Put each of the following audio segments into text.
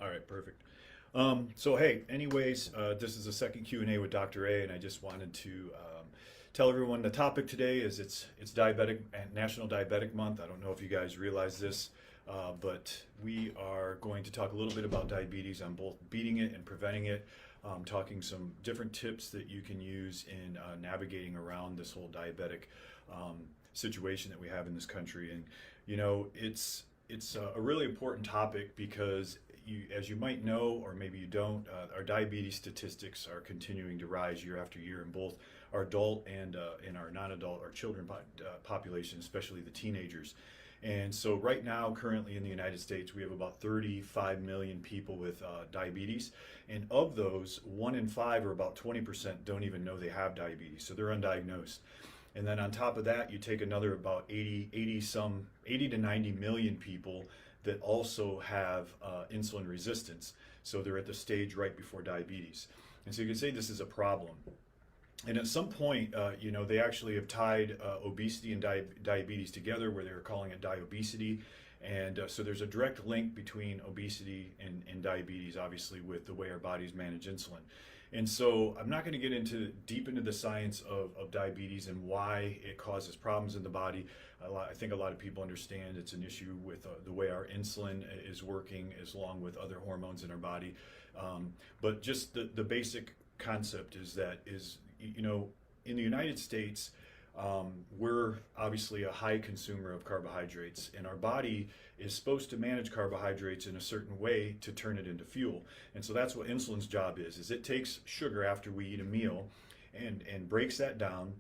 All right, perfect. So hey, anyways, this is the second Q&A with Dr. A, and I just wanted to tell everyone the topic today is it's diabetic National Diabetic Month. I don't know if you guys realize this, but we are going to talk a little bit about diabetes on both beating it and preventing it. Talking some different tips that you can use in navigating around this whole diabetic situation that we have in this country, and it's a really important topic because as you might know, or maybe you don't, our diabetes statistics are continuing to rise year after year in both our adult and in our non-adult, our children population, especially the teenagers. And so right now, currently in the United States, we have about 35 million people with diabetes. And of those, 1 in 5, or about 20%, don't even know they have diabetes. So they're undiagnosed. And then on top of that, you take another about 80 to 90 million people that also have insulin resistance. So they're at the stage right before diabetes. And so you can say this is a problem. And at some point, they actually have tied obesity and diabetes together, where they're calling it diabesity. And so there's a direct link between obesity and diabetes, obviously, with the way our bodies manage insulin. And so I'm not going to get deep into the science of diabetes and why it causes problems in the body. I think a lot of people understand it's an issue with the way our insulin is working, as along with other hormones in our body. But just the basic concept is that in the United States, we're obviously a high consumer of carbohydrates, and our body is supposed to manage carbohydrates in a certain way to turn it into fuel. And so that's what insulin's job is it takes sugar after we eat a meal and breaks that down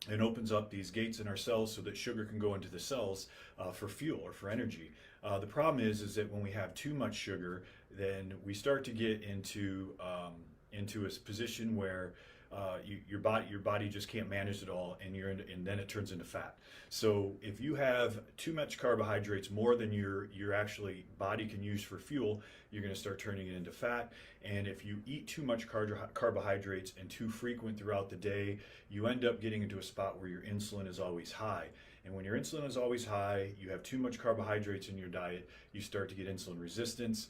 and opens up these gates in our cells so that sugar can go into the cells for fuel or for energy. The problem is that when we have too much sugar, then we start to get into a position where your body just can't manage it all, and then it turns into fat. So if you have too much carbohydrates, more than your actually body can use for fuel, you're going to start turning it into fat. And if you eat too much carbohydrates and too frequent throughout the day, you end up getting into a spot where your insulin is always high. And when your insulin is always high, you have too much carbohydrates in your diet, you start to get insulin resistance,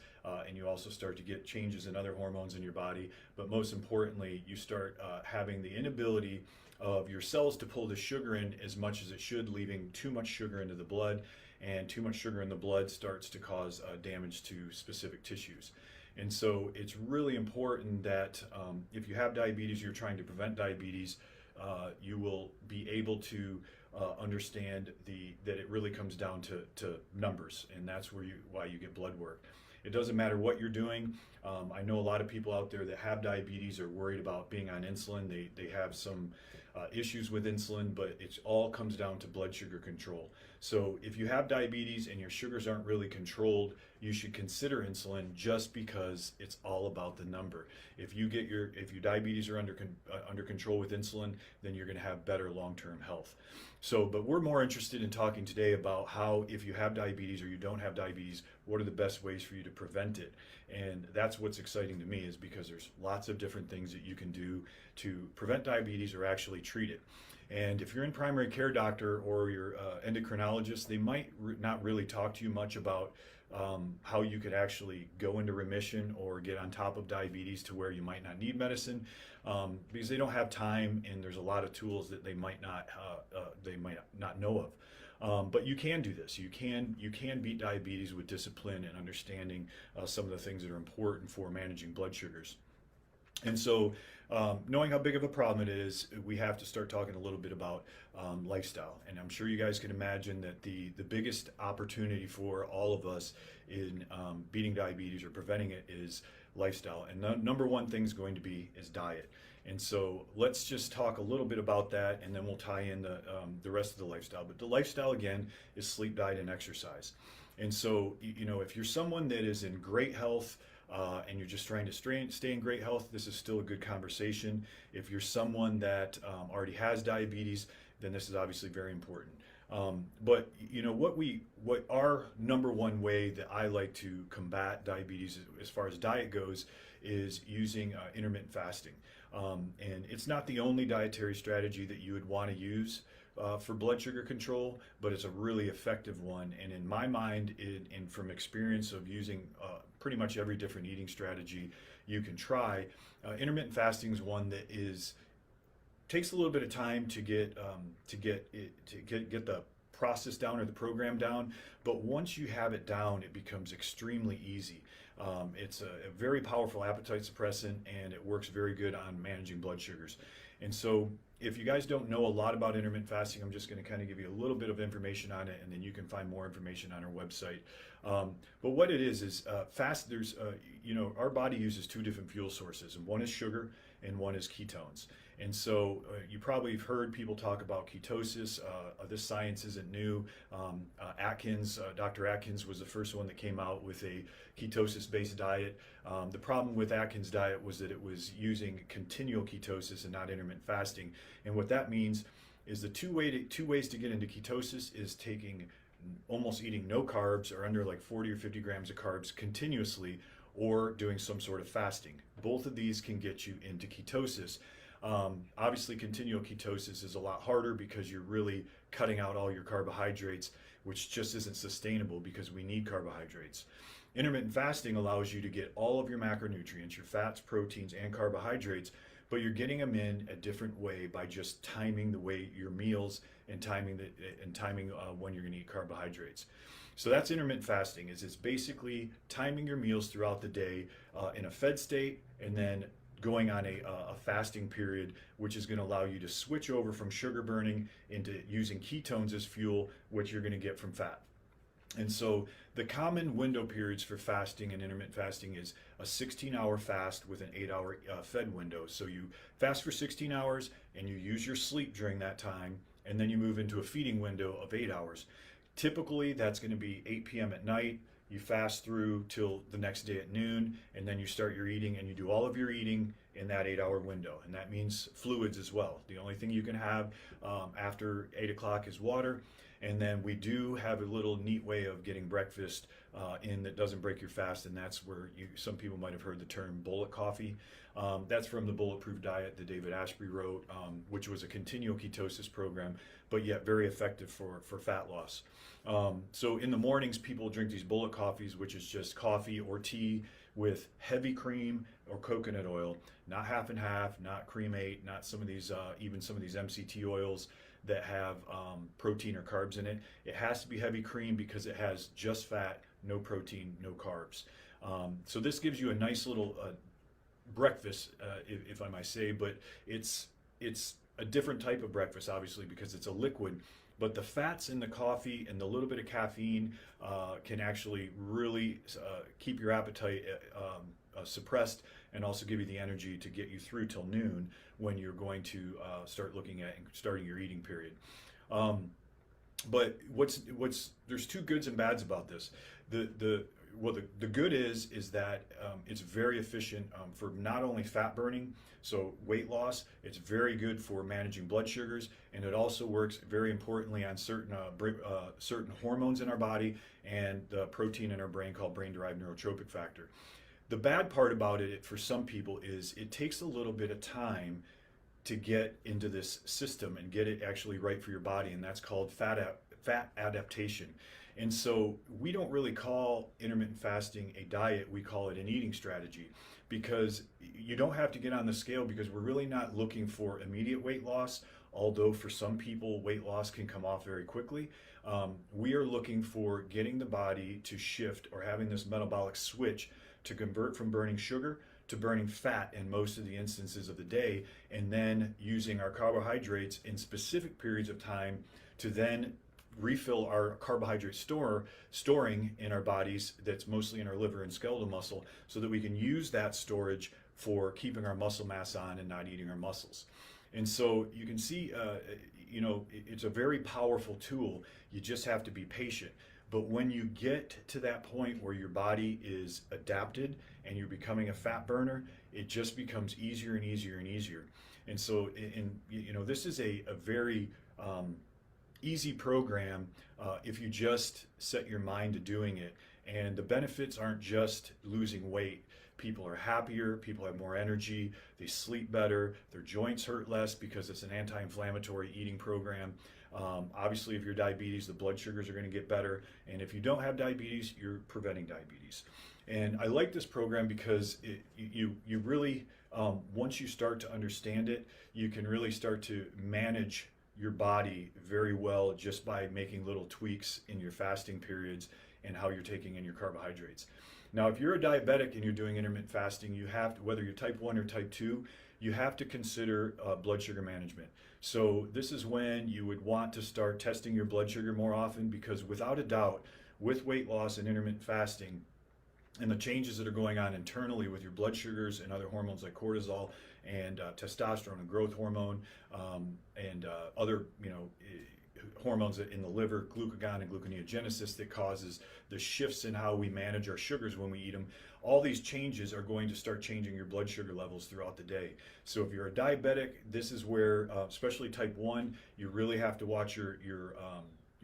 and you also start to get changes in other hormones in your body. But most importantly, you start having the inability of your cells to pull the sugar in as much as it should, leaving too much sugar into the blood. And too much sugar in the blood starts to cause damage to specific tissues. And so it's really important that if you have diabetes, you're trying to prevent diabetes, you will be able to understand that it really comes down to numbers, and that's why you get blood work. It doesn't matter what you're doing. I know a lot of people out there that have diabetes are worried about being on insulin. They have some issues with insulin, but it all comes down to blood sugar control. So if you have diabetes and your sugars aren't really controlled, you should consider insulin, just because it's all about the number. If your diabetes are under control with insulin, then you're going to have better long-term health. So, but we're more interested in talking today about how, if you have diabetes or you don't have diabetes, what are the best ways for you to prevent it? And that's what's exciting to me, is because there's lots of different things that you can do to prevent diabetes or actually treat it. And if you're in primary care doctor or your endocrinologist, they might not really talk to you much about how you could actually go into remission or get on top of diabetes to where you might not need medicine, because they don't have time, and there's a lot of tools that they might not know of. But you can do this. You can beat diabetes with discipline and understanding some of the things that are important for managing blood sugars. And so, knowing how big of a problem it is, we have to start talking a little bit about lifestyle. And I'm sure you guys can imagine that the biggest opportunity for all of us in beating diabetes or preventing it is lifestyle. And the number one thing is going to be diet. And so let's just talk a little bit about that, and then we'll tie in the rest of the lifestyle. But the lifestyle, again, is sleep, diet, and exercise. And so, if you're someone that is in great health, and you're just trying to stay in great health, this is still a good conversation. If you're someone that already has diabetes, then this is obviously very important. But what our number one way that I like to combat diabetes as far as diet goes is using intermittent fasting. And it's not the only dietary strategy that you would want to use, for blood sugar control, but it's a really effective one. And in my mind, and from experience of using pretty much every different eating strategy you can try, intermittent fasting is one that takes a little bit of time to get the process down or the program down, but once you have it down, it becomes extremely easy. It's a very powerful appetite suppressant, and it works very good on managing blood sugars. And so if you guys don't know a lot about intermittent fasting, I'm just going to kind of give you a little bit of information on it, and then you can find more information on our website. But what it is there's, our body uses two different fuel sources, and one is sugar and one is ketones. And so you probably have heard people talk about ketosis. This science isn't new. Dr. Atkins was the first one that came out with a ketosis-based diet. The problem with Atkins' diet was that it was using continual ketosis and not intermittent fasting. And what that means is the two ways to get into ketosis is almost eating no carbs or under like 40 or 50 grams of carbs continuously, or doing some sort of fasting. Both of these can get you into ketosis. Obviously, continual ketosis is a lot harder because you're really cutting out all your carbohydrates, which just isn't sustainable because we need carbohydrates. Intermittent fasting allows you to get all of your macronutrients, your fats, proteins, and carbohydrates, but you're getting them in a different way by just timing the way your meals and timing when you're going to eat carbohydrates. So that's intermittent fasting. It's basically timing your meals throughout the day in a fed state, and then going on a fasting period, which is going to allow you to switch over from sugar burning into using ketones as fuel, which you're going to get from fat. And so the common window periods for fasting and intermittent fasting is a 16-hour fast with an 8-hour fed window. So you fast for 16 hours and you use your sleep during that time, and then you move into a feeding window of 8 hours. Typically, that's going to be 8 p.m. at night. You fast through till the next day at noon, and then you start your eating, and you do all of your eating in that 8-hour window. And that means fluids as well. The only thing you can have after 8 o'clock is water. And then we do have a little neat way of getting breakfast in that doesn't break your fast, and that's where some people might have heard the term bullet coffee. That's from the Bulletproof Diet that David Asprey wrote, which was a continual ketosis program, but yet very effective for fat loss. So in the mornings, people drink these bullet coffees, which is just coffee or tea with heavy cream or coconut oil, not half and half, not creamate, not some of these, even some of these MCT oils that have protein or carbs in it. It has to be heavy cream because it has just fat, no protein, no carbs. So this gives you a nice little breakfast, if I might say, but it's a different type of breakfast, obviously, because it's a liquid. But the fats in the coffee and the little bit of caffeine can actually really keep your appetite suppressed, and also give you the energy to get you through till noon when you're going to start looking at and starting your eating period. But there's two goods and bads about this. The good is that it's very efficient for not only fat burning, so weight loss. It's very good for managing blood sugars, and it also works very importantly on certain hormones in our body and the protein in our brain called brain-derived neurotrophic factor. The bad part about it for some people is it takes a little bit of time to get into this system and get it actually right for your body, and that's called fat adaptation. And so we don't really call intermittent fasting a diet, we call it an eating strategy, because you don't have to get on the scale, because we're really not looking for immediate weight loss, although for some people weight loss can come off very quickly. We are looking for getting the body to shift, or having this metabolic switch to convert from burning sugar to burning fat in most of the instances of the day, and then using our carbohydrates in specific periods of time to then refill our carbohydrate storing in our bodies, that's mostly in our liver and skeletal muscle, so that we can use that storage for keeping our muscle mass on and not eating our muscles. And so you can see, it's a very powerful tool. You just have to be patient. But when you get to that point where your body is adapted and you're becoming a fat burner, it just becomes easier and easier and easier. And so, this is a very easy program if you just set your mind to doing it. And the benefits aren't just losing weight. People are happier, people have more energy, they sleep better, their joints hurt less because it's an anti-inflammatory eating program. Obviously, if you're diabetes, the blood sugars are going to get better. And if you don't have diabetes, you're preventing diabetes. And I like this program because you really, once you start to understand it, you can really start to manage your body very well just by making little tweaks in your fasting periods and how you're taking in your carbohydrates. Now, if you're a diabetic and you're doing intermittent fasting, you have to, whether you're type 1 or type 2, you have to consider blood sugar management. So this is when you would want to start testing your blood sugar more often, because without a doubt, with weight loss and intermittent fasting, and the changes that are going on internally with your blood sugars and other hormones like cortisol and testosterone and growth hormone, and other hormones in the liver, glucagon and gluconeogenesis, that causes the shifts in how we manage our sugars when we eat them. All these changes are going to start changing your blood sugar levels throughout the day. So if you're a diabetic, this is where, especially type 1, you really have to watch your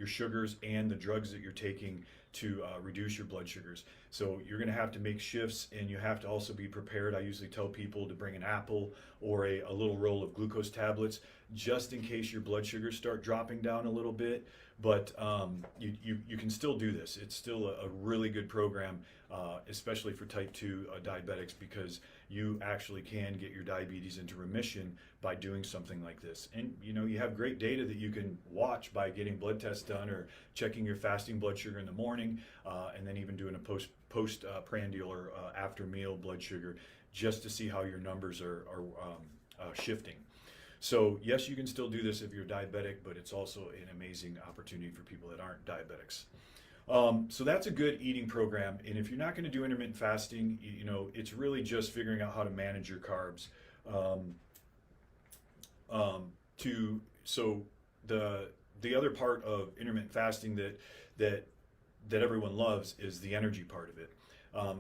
sugars and the drugs that you're taking to reduce your blood sugars. So you're going to have to make shifts, and you have to also be prepared. I usually tell people to bring an apple or a little roll of glucose tablets, just in case your blood sugars start dropping down a little bit. But you can still do this. It's still a really good program, especially for type 2 diabetics, because you actually can get your diabetes into remission by doing something like this. And you have great data that you can watch by getting blood tests done or checking your fasting blood sugar in the morning, and then even doing a post-prandial or after meal blood sugar, just to see how your numbers are shifting. So yes, you can still do this if you're diabetic, but it's also an amazing opportunity for people that aren't diabetics. So that's a good eating program. And if you're not going to do intermittent fasting, it's really just figuring out how to manage your carbs. So the other part of intermittent fasting that everyone loves is the energy part of it.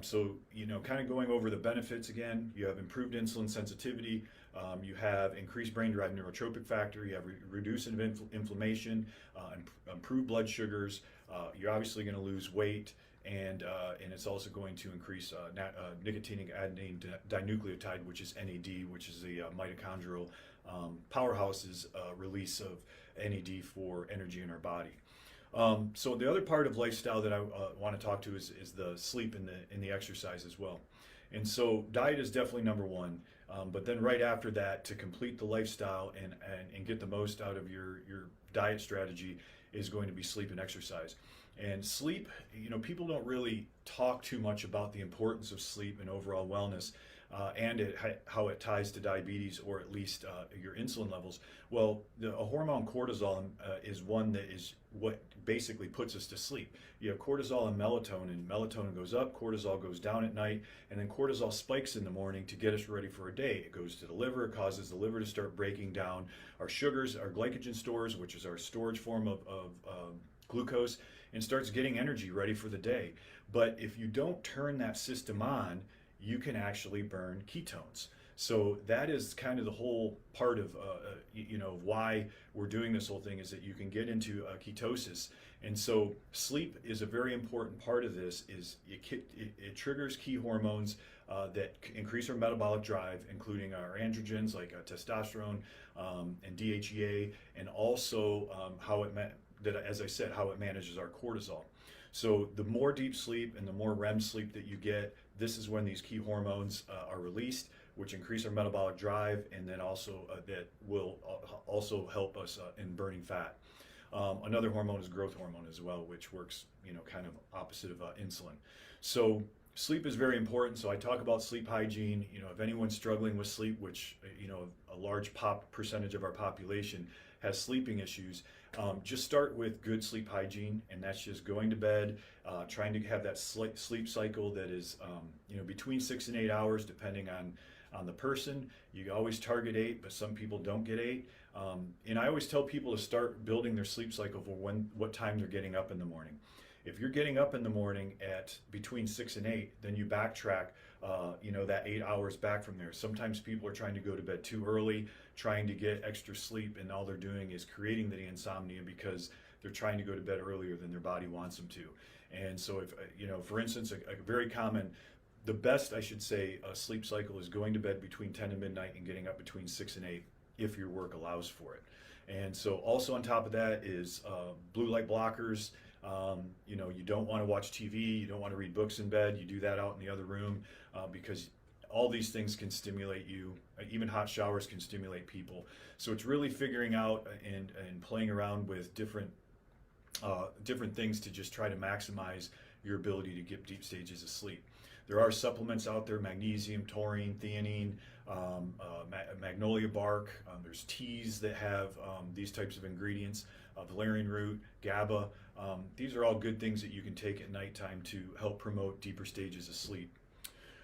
So kind of going over the benefits again, you have improved insulin sensitivity, you have increased brain-derived neurotropic factor, you have reduced inflammation, improved blood sugars, you're obviously going to lose weight, and it's also going to increase nicotinic adenine dinucleotide, which is NAD, which is the mitochondrial powerhouse's release of NAD for energy in our body. So the other part of lifestyle that I want to talk to is the sleep and the exercise as well. And so diet is definitely number one, but then right after that, to complete the lifestyle and get the most out of your diet strategy, is going to be sleep and exercise. And sleep, people don't really talk too much about the importance of sleep and overall wellness, and how it ties to diabetes, or at least your insulin levels. Well, a hormone cortisol is one that is what basically puts us to sleep. You have cortisol and melatonin. Melatonin goes up, cortisol goes down at night, and then cortisol spikes in the morning to get us ready for a day. It goes to the liver, it causes the liver to start breaking down our sugars, our glycogen stores, which is our storage form of glucose, and starts getting energy ready for the day. But if you don't turn that system on, you can actually burn ketones. So that is kind of the whole part of why we're doing this whole thing, is that you can get into ketosis. And so sleep is a very important part of this. Is it triggers key hormones that increase our metabolic drive, including our androgens like testosterone and DHEA, and also how it manages our cortisol. So the more deep sleep and the more REM sleep that you get, this is when these key hormones are released, which increase our metabolic drive, and then also that will also help us in burning fat. Another hormone is growth hormone as well, which works, kind of opposite of insulin. So sleep is very important. So I talk about sleep hygiene. If anyone's struggling with sleep, which a large percentage of our population has sleeping issues, just start with good sleep hygiene, and that's just going to bed, trying to have that sleep cycle that is between 6 and 8 hours, depending on the person. You always target 8, but some people don't get 8. And I always tell people to start building their sleep cycle for what time they're getting up in the morning. If you're getting up in the morning at between 6 and 8, then you backtrack, that 8 hours back from there. Sometimes people are trying to go to bed too early, trying to get extra sleep, and all they're doing is creating the insomnia because they're trying to go to bed earlier than their body wants them to. And so if, for instance, a very common, the best, I should say, sleep cycle is going to bed between 10 and midnight and getting up between 6 and 8 if your work allows for it. And so also on top of that is blue light blockers. You don't want to watch TV, you don't want to read books in bed, you do that out in the other room because all these things can stimulate you. Even hot showers can stimulate people. So it's really figuring out and playing around with different things to just try to maximize your ability to get deep stages of sleep. There are supplements out there: magnesium, taurine, theanine, magnolia bark. There's teas that have these types of ingredients, valerian root, GABA. These are all good things that you can take at nighttime to help promote deeper stages of sleep.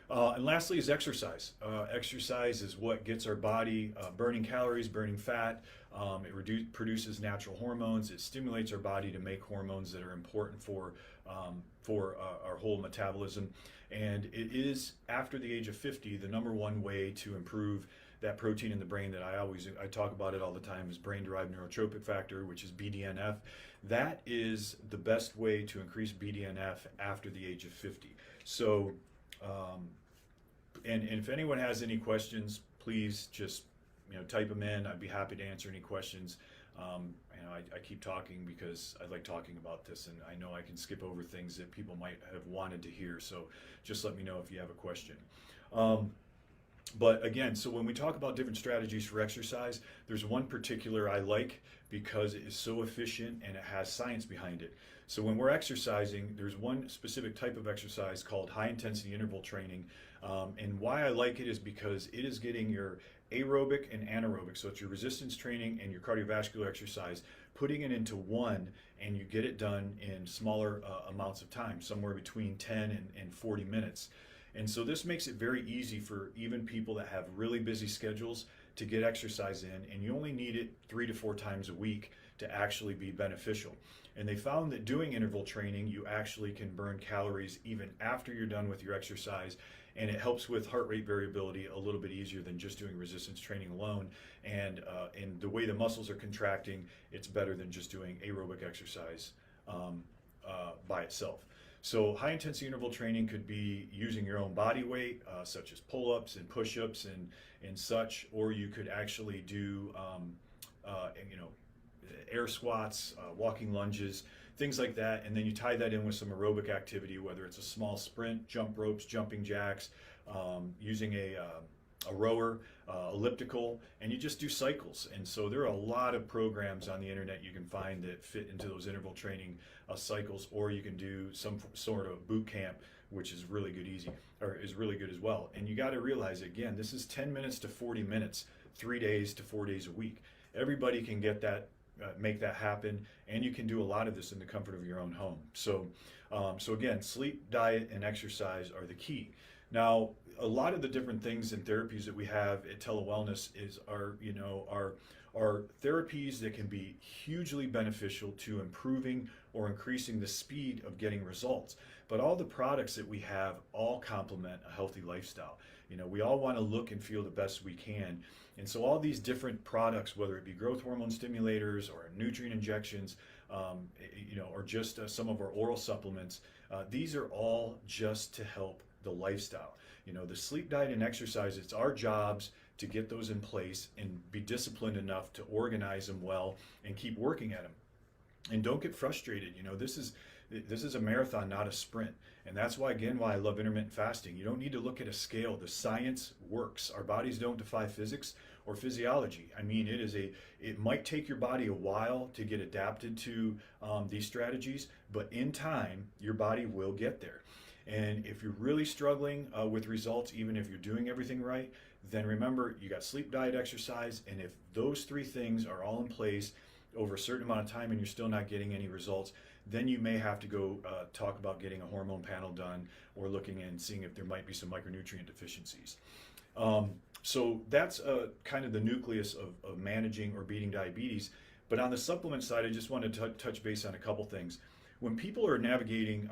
And lastly is exercise. Exercise is what gets our body burning calories, burning fat. It produces natural hormones. It stimulates our body to make hormones that are important for our whole metabolism. And it is, after the age of 50, the number one way to improve that protein in the brain that I talk about it all the time, is brain-derived neurotrophic factor, which is BDNF. That is the best way to increase BDNF after the age of 50. So, and if anyone has any questions, please just type them in. I'd be happy to answer any questions. I keep talking because I like talking about this, and I know I can skip over things that people might have wanted to hear. So just let me know if you have a question. But again, so when we talk about different strategies for exercise, there's one particular I like because it is so efficient and it has science behind it. So when we're exercising, there's one specific type of exercise called high intensity interval training. And why I like it is because it is getting your aerobic and anaerobic, so it's your resistance training and your cardiovascular exercise, putting it into one, and you get it done in smaller amounts of time, somewhere between 10 and 40 minutes. And so this makes it very easy for even people that have really busy schedules to get exercise in, and you only need it 3 to 4 times a week to actually be beneficial. And they found that doing interval training, you actually can burn calories even after you're done with your exercise, and it helps with heart rate variability a little bit easier than just doing resistance training alone. And the way the muscles are contracting, it's better than just doing aerobic exercise by itself. So high intensity interval training could be using your own body weight, such as pull-ups and push-ups and such, or you could actually do air squats, walking lunges, things like that, and then you tie that in with some aerobic activity, whether it's a small sprint, jump ropes, jumping jacks, using a rower, elliptical, and you just do cycles. And so there are a lot of programs on the internet you can find that fit into those interval training cycles, or you can do some sort of boot camp, which is really good as well. And you got to realize, again, this is 10 minutes to 40 minutes, 3 days to 4 days a week. Everybody can get that, make that happen, and you can do a lot of this in the comfort of your own home. So again, sleep, diet, and exercise are the key. Now, a lot of the different things and therapies that we have at Telewellness are therapies that can be hugely beneficial to improving or increasing the speed of getting results. But all the products that we have all complement a healthy lifestyle. We all want to look and feel the best we can. And so all these different products, whether it be growth hormone stimulators or nutrient injections, or just some of our oral supplements, these are all just to help the lifestyle. The sleep, diet, and exercise, it's our jobs to get those in place and be disciplined enough to organize them well and keep working at them. And don't get frustrated. This is a marathon, not a sprint. And that's why I love intermittent fasting. You don't need to look at a scale. The science works. Our bodies don't defy physics or physiology. I mean, it might take your body a while to get adapted to these strategies, but in time, your body will get there. And if you're really struggling with results, even if you're doing everything right, then remember, you got sleep, diet, exercise, and if those 3 things are all in place over a certain amount of time and you're still not getting any results, then you may have to go talk about getting a hormone panel done or looking and seeing if there might be some micronutrient deficiencies. So that's kind of the nucleus of managing or beating diabetes. But on the supplement side, I just wanted to touch base on a couple things. When people are navigating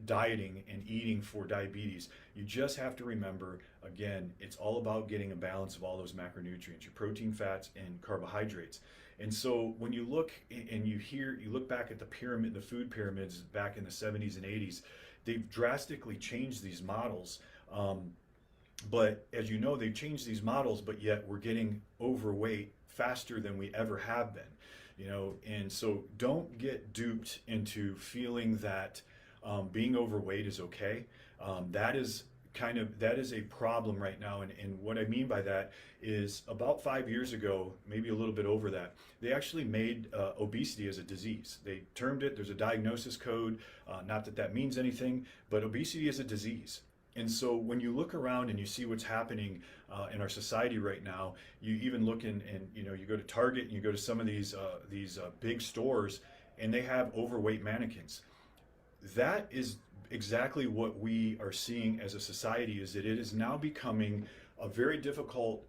dieting and eating for diabetes, you just have to remember, again, it's all about getting a balance of all those macronutrients, your protein, fats, and carbohydrates. And so when you look and you look back at the food pyramids back in the 70s and 80s, they've drastically changed these models. But as you know, they've changed these models, but yet we're getting overweight faster than we ever have been, you know. And so don't get duped into feeling that being overweight is okay. That is a problem right now. And what I mean by that is about 5 years ago, maybe a little bit over that, they actually made obesity as a disease. They termed it, there's a diagnosis code, not that that means anything, but obesity is a disease. And so when you look around and you see what's happening in our society right now, you even look you know, you go to Target and you go to some of these big stores and they have overweight mannequins. That is exactly what we are seeing as a society, is that it is now becoming a very difficult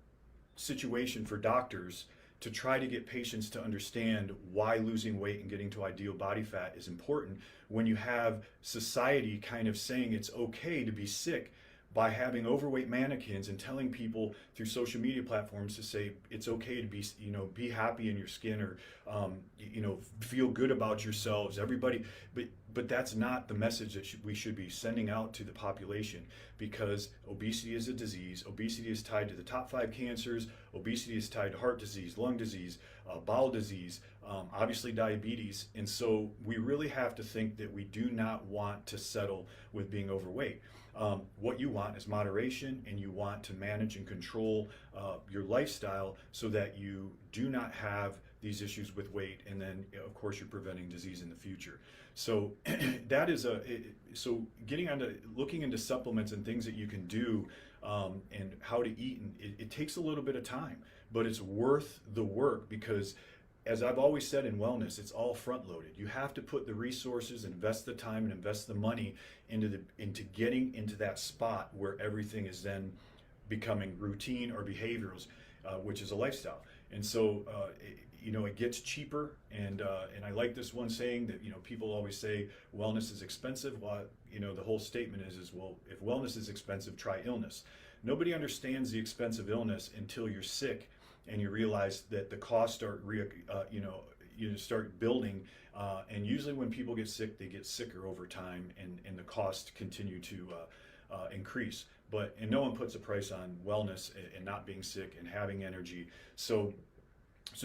situation for doctors to try to get patients to understand why losing weight and getting to ideal body fat is important, when you have society kind of saying it's okay to be sick by having overweight mannequins and telling people through social media platforms to say it's okay to be, you know, be happy in your skin, or you know, feel good about yourselves, everybody. But that's not the message that we should be sending out to the population, because obesity is a disease. Obesity is tied to the top 5 cancers. Obesity is tied to heart disease, lung disease, bowel disease, obviously diabetes. And so we really have to think that we do not want to settle with being overweight. What you want is moderation, and you want to manage and control your lifestyle so that you do not have these issues with weight, and then of course you're preventing disease in the future. So that is so getting onto looking into supplements and things that you can do, and how to eat, and it takes a little bit of time, but it's worth the work, because as I've always said in wellness, it's all front loaded. You have to put the resources, invest the time, and invest the money into getting into that spot where everything is then becoming routine or behaviorals, which is a lifestyle. And so you know, it gets cheaper, and I like this one saying that, you know, people always say wellness is expensive. Well, you know, the whole statement is well, if wellness is expensive, try illness. Nobody understands the expense of illness until you're sick and you realize that the costs start you start building, and usually when people get sick, they get sicker over time, and the costs continue to increase. And no one puts a price on wellness and not being sick and having energy. So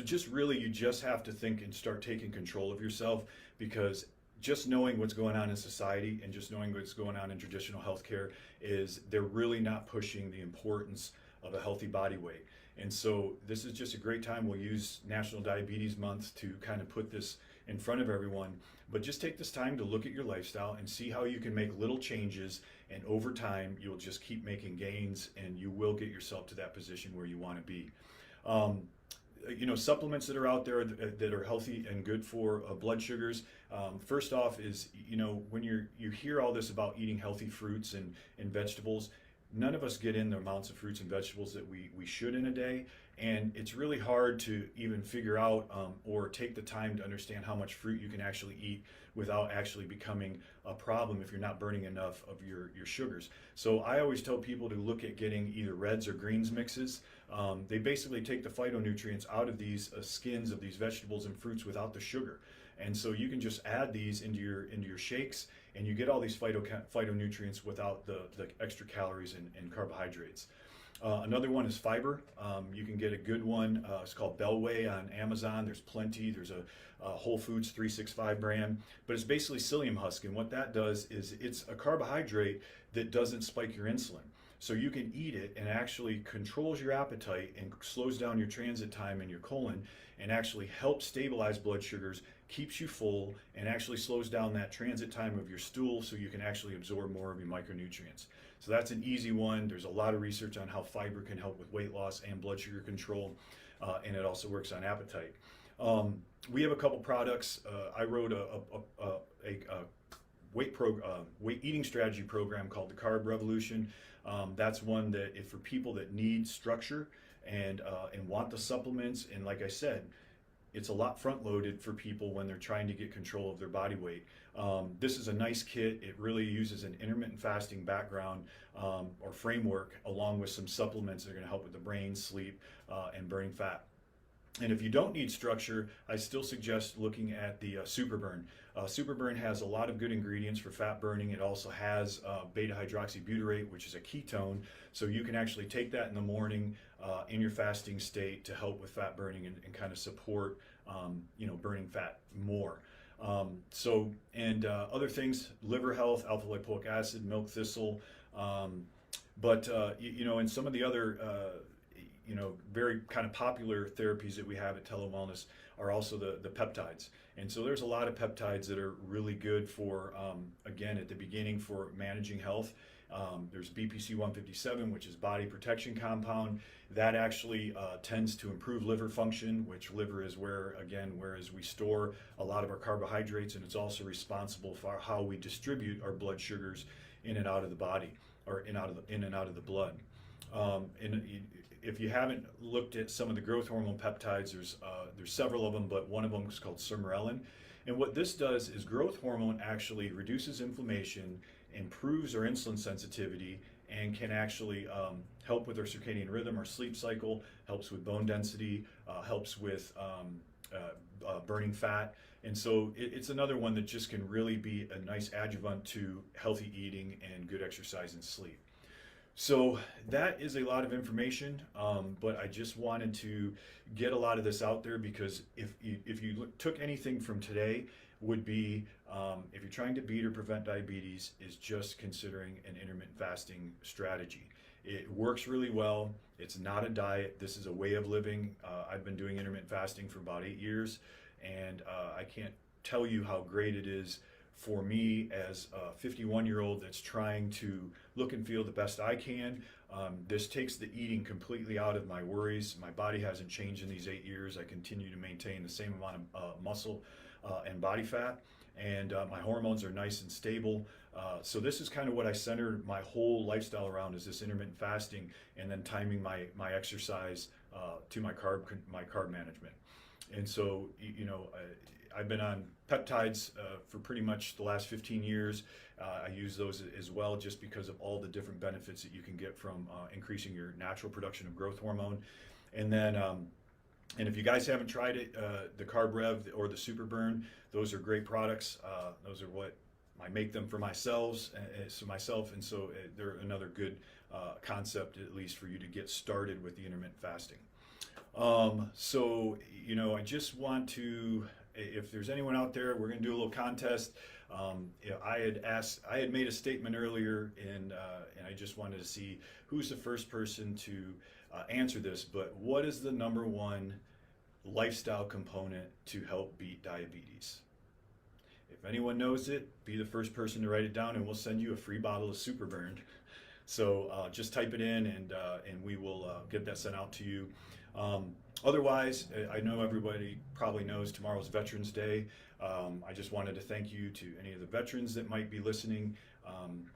just really, you just have to think and start taking control of yourself, because just knowing what's going on in society and just knowing what's going on in traditional healthcare is they're really not pushing the importance of a healthy body weight. And so this is just a great time. We'll use National Diabetes Month to kind of put this in front of everyone, but just take this time to look at your lifestyle and see how you can make little changes, and over time you'll just keep making gains, and you will get yourself to that position where you want to be. You know, supplements that are out there that are healthy and good for blood sugars. First off is, you know, when you hear all this about eating healthy fruits and vegetables, none of us get in the amounts of fruits and vegetables that we should in a day, and it's really hard to even figure out or take the time to understand how much fruit you can actually eat without actually becoming a problem if you're not burning enough of your sugars. So I always tell people to look at getting either reds or greens mixes. They basically take the phytonutrients out of these skins of these vegetables and fruits without the sugar. And so you can just add these into your shakes, and you get all these phytonutrients without the extra calories and carbohydrates. Another one is fiber. You can get a good one. It's called Bellway on Amazon. There's plenty. There's a Whole Foods 365 brand, but it's basically psyllium husk. And what that does is it's a carbohydrate that doesn't spike your insulin. So you can eat it, and actually controls your appetite and slows down your transit time in your colon, and actually helps stabilize blood sugars, keeps you full, and actually slows down that transit time of your stool so you can actually absorb more of your micronutrients. So that's an easy one. There's a lot of research on how fiber can help with weight loss and blood sugar control, and it also works on appetite. We have a couple products. I wrote a weight eating strategy program called the Carb Revolution. That's one that if for people that need structure and want the supplements, and like I said, it's a lot front loaded for people when they're trying to get control of their body weight. This is a nice kit. It really uses an intermittent fasting background or framework, along with some supplements that are going to help with the brain, sleep, and burning fat. And if you don't need structure, I still suggest looking at the Superburn. Superburn has a lot of good ingredients for fat burning. It also has beta hydroxybutyrate, which is a ketone. So you can actually take that in the morning in your fasting state to help with fat burning and kind of support, burning fat more. Other things, liver health, alpha lipoic acid, milk thistle. And some of the other very kind of popular therapies that we have at TeleWellness are also the peptides. And so there's a lot of peptides that are really good for, again, at the beginning for managing health. There's BPC 157, which is body protection compound. That actually tends to improve liver function, which liver is whereas we store a lot of our carbohydrates, and it's also responsible for how we distribute our blood sugars in and out of the body, or in and out of the blood. If you haven't looked at some of the growth hormone peptides, there's several of them, but one of them is called sermorelin. And what this does is growth hormone actually reduces inflammation, improves our insulin sensitivity, and can actually help with our circadian rhythm, our sleep cycle, helps with bone density, helps with burning fat. And so it's another one that just can really be a nice adjuvant to healthy eating and good exercise and sleep. So that is a lot of information, but I just wanted to get a lot of this out there, because if you took anything from today, would be if you're trying to beat or prevent diabetes, is just considering an intermittent fasting strategy. It works really well. It's not a diet. This is a way of living. I've been doing intermittent fasting for about 8 years, and I can't tell you how great it is for me as a 51-year-old that's trying to look and feel the best I can. This takes the eating completely out of my worries. My body hasn't changed in these 8 years. I continue to maintain the same amount of muscle and body fat, and my hormones are nice and stable. So this is kind of what I centered my whole lifestyle around, is this intermittent fasting, and then timing my exercise to my carb management. And so, I've been on peptides for pretty much the last 15 years. I use those as well, just because of all the different benefits that you can get from increasing your natural production of growth hormone. And then, and if you guys haven't tried it, the Carb Rev or the Superburn, those are great products. Those are what I make them for myself, and so they're another good concept, at least for you to get started with the intermittent fasting. I just want to, if there's anyone out there, we're going to do a little contest. I had made a statement earlier, and I just wanted to see who's the first person to answer this. But what is the number one lifestyle component to help beat diabetes? If anyone knows it, be the first person to write it down, and we'll send you a free bottle of Superburn. So just type it in, and we will get that sent out to you. Otherwise, I know everybody probably knows tomorrow's Veterans Day. I just wanted to thank you to any of the veterans that might be listening.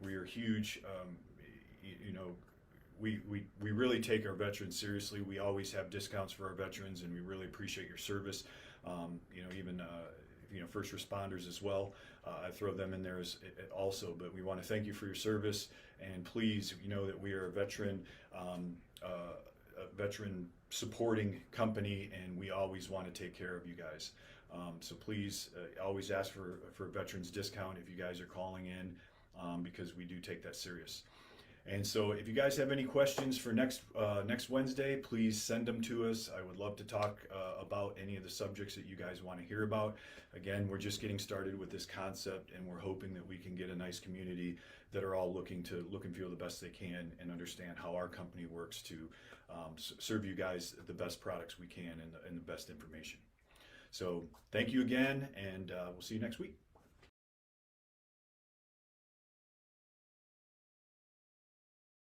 We are huge. We really take our veterans seriously. We always have discounts for our veterans, and we really appreciate your service. Even first responders as well. I throw them in there also, but we want to thank you for your service, and please, that we are a veteran supporting company, and we always want to take care of you guys. So please always ask for a veterans discount if you guys are calling in, because we do take that serious. And so if you guys have any questions for next Wednesday, please send them to us. I would love to talk about any of the subjects that you guys want to hear about. Again, we're just getting started with this concept, and we're hoping that we can get a nice community that are all looking to look and feel the best they can, and understand how our company works to serve you guys the best products we can, and the best information. So thank you again, and we'll see you next week.